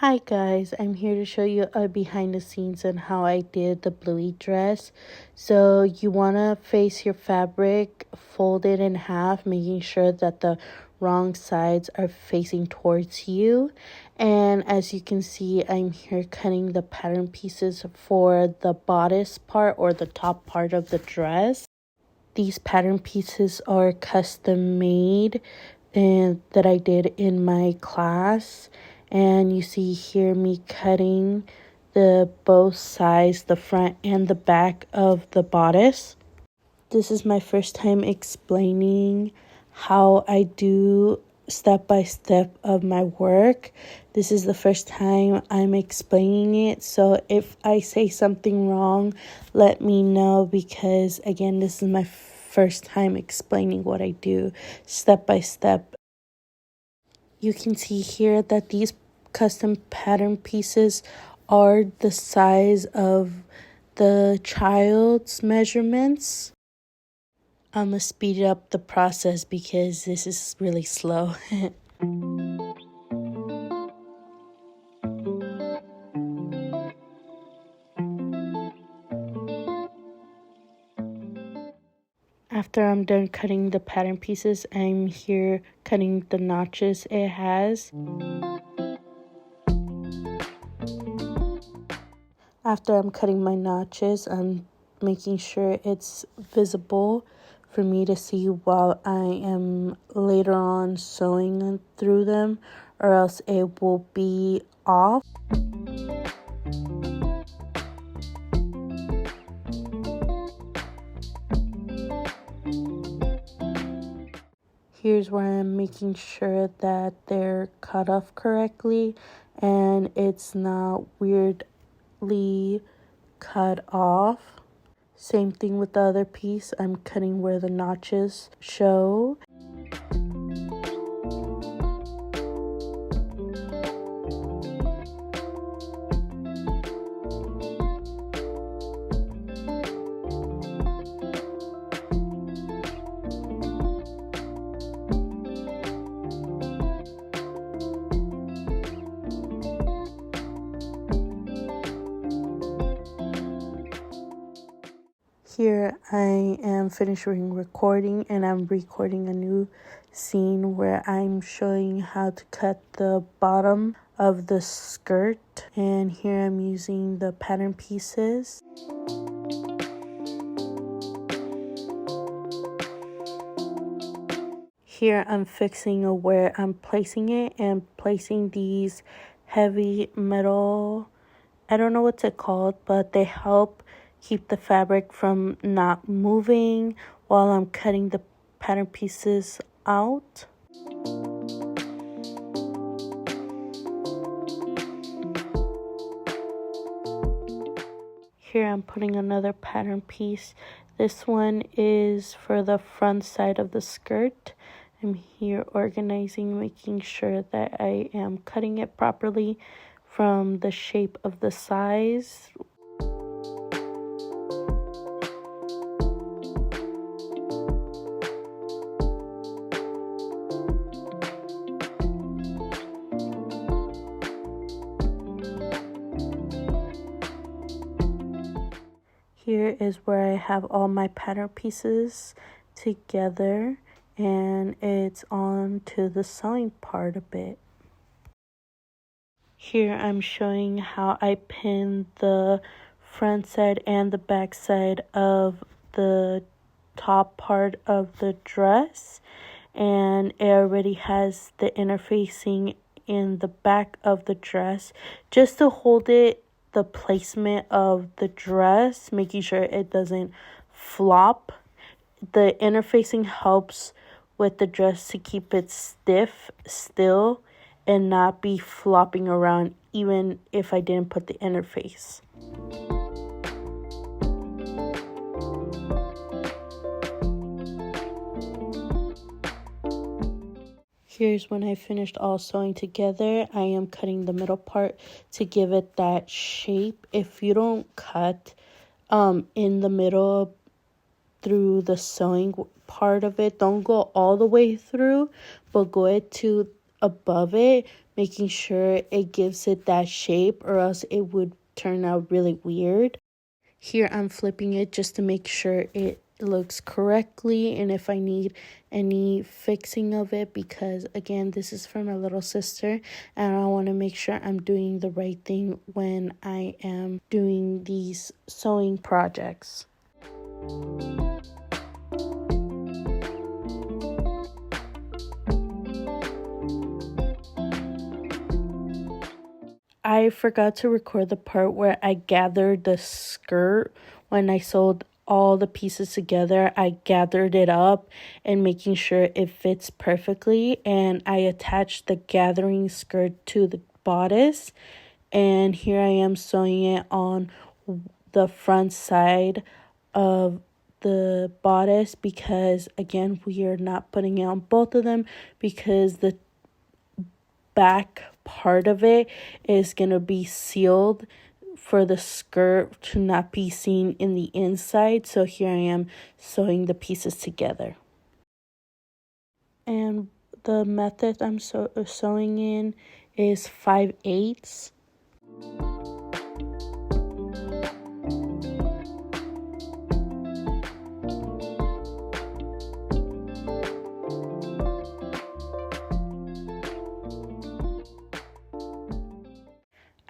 Hi guys, I'm here to show you a behind the scenes on how I did the Bluey dress. So you want to face your fabric, fold it in half, making sure that the wrong sides are facing towards you. And as you can see, I'm here cutting the pattern pieces for the bodice part or the top part of the dress. These pattern pieces are custom made and that I did in my class. And you see here me cutting the both sides, the front and the back of the bodice. This is my first time explaining how I do step by step of my work. This is the first time I'm explaining it, so if I say something wrong, let me know, because again, this is my first time explaining what I do step by step. You can see here that these custom pattern pieces are the size of the child's measurements. I'm gonna speed up the process because this is really slow. After I'm done cutting the pattern pieces, I'm here cutting the notches it has. After I'm cutting my notches, I'm making sure it's visible for me to see while I am later on sewing through them, or else it will be off. Here's where I'm making sure that they're cut off correctly and it's not weirdly cut off. Same thing with the other piece. I'm cutting where the notches show. Here I am finishing recording, and I'm recording a new scene where I'm showing how to cut the bottom of the skirt, and here I'm using the pattern pieces. Here I'm fixing where I'm placing it and placing these heavy metal, I don't know what's it called, but they help keep the fabric from not moving while I'm cutting the pattern pieces out. Here I'm putting another pattern piece. This one is for the front side of the skirt. I'm here organizing, making sure that I am cutting it properly from the shape of the size. Here is where I have all my pattern pieces together, and it's on to the sewing part a bit. Here I'm showing how I pin the front side and the back side of the top part of the dress, and it already has the interfacing in the back of the dress just to hold it, the placement of the dress, making sure it doesn't flop. The interfacing helps with the dress to keep it still and not be flopping around even if I didn't put the interface. Here's when I finished all sewing together. I am cutting the middle part to give it that shape. If you don't cut in the middle through the sewing part of it, don't go all the way through, but go it to above it, making sure it gives it that shape, or else it would turn out really weird. Here I'm flipping it just to make sure it looks correctly, and if I need any fixing of it, because again, this is for my little sister and I want to make sure I'm doing the right thing when I am doing these sewing projects. I forgot to record the part where I gathered the skirt. When I sewed all the pieces together, I gathered it up and making sure it fits perfectly, and I attached the gathering skirt to the bodice, and here I am sewing it on the front side of the bodice, because again, we are not putting it on both of them because the back part of it is going to be sealed for the skirt to not be seen in the inside. So here I am sewing the pieces together. And the method I'm sewing in is 5/8.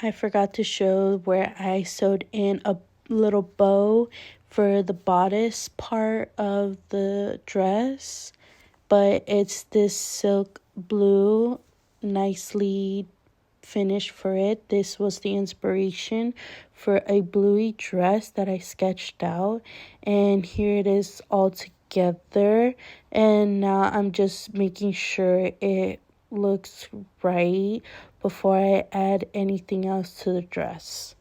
I forgot to show where I sewed in a little bow for the bodice part of the dress, but it's this silk blue, nicely finished for it. This was the inspiration for a Bluey dress that I sketched out, and here it is all together, and now I'm just making sure it looks right before I add anything else to the dress.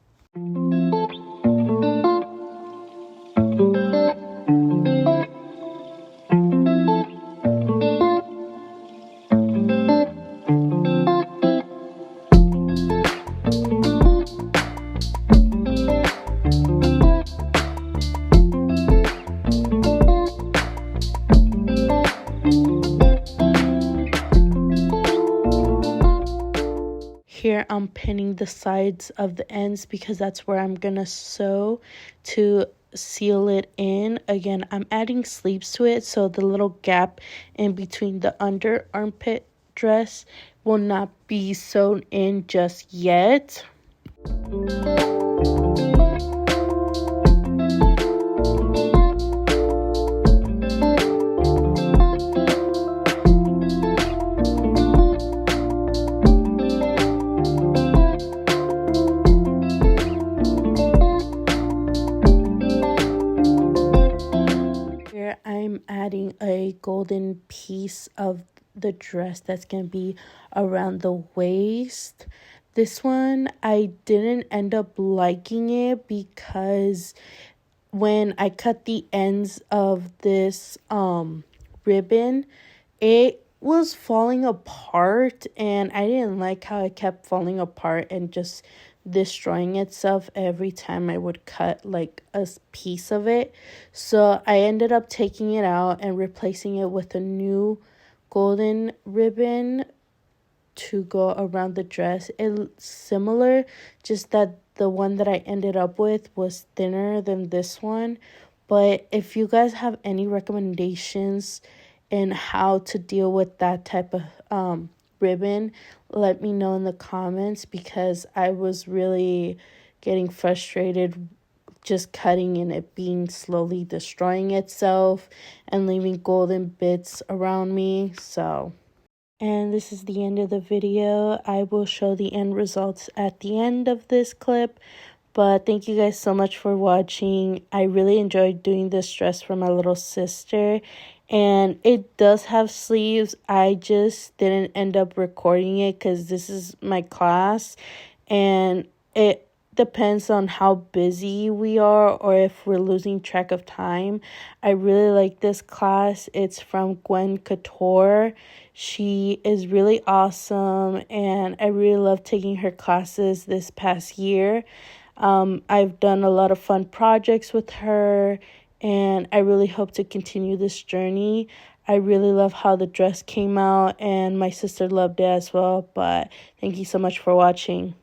Here I'm pinning the sides of the ends because that's where I'm gonna sew to seal it in. Again, I'm adding sleeves to it, so the little gap in between the under armpit dress will not be sewn in just yet. I'm adding a golden piece of the dress that's going to be around the waist. This one, I didn't end up liking it because when I cut the ends of this ribbon, it was falling apart, and I didn't like how it kept falling apart and just destroying itself every time I would cut like a piece of it. So I ended up taking it out and replacing it with a new golden ribbon to go around the dress. It's similar, just that the one that I ended up with was thinner than this one. But if you guys have any recommendations in how to deal with that type of ribbon, let me know in the comments, because I was really getting frustrated just cutting and it being slowly destroying itself and leaving golden bits around me. And this is the end of the video. I will show the end results at the end of this clip. But thank you guys so much for watching. I really enjoyed doing this dress for my little sister. And it does have sleeves. I just didn't end up recording it because this is my class. And it depends on how busy we are or if we're losing track of time. I really like this class. It's from Gwen Couture. She is really awesome, and I really love taking her classes this past year. I've done a lot of fun projects with her, and I really hope to continue this journey. I really love how the dress came out, and my sister loved it as well. But thank you so much for watching.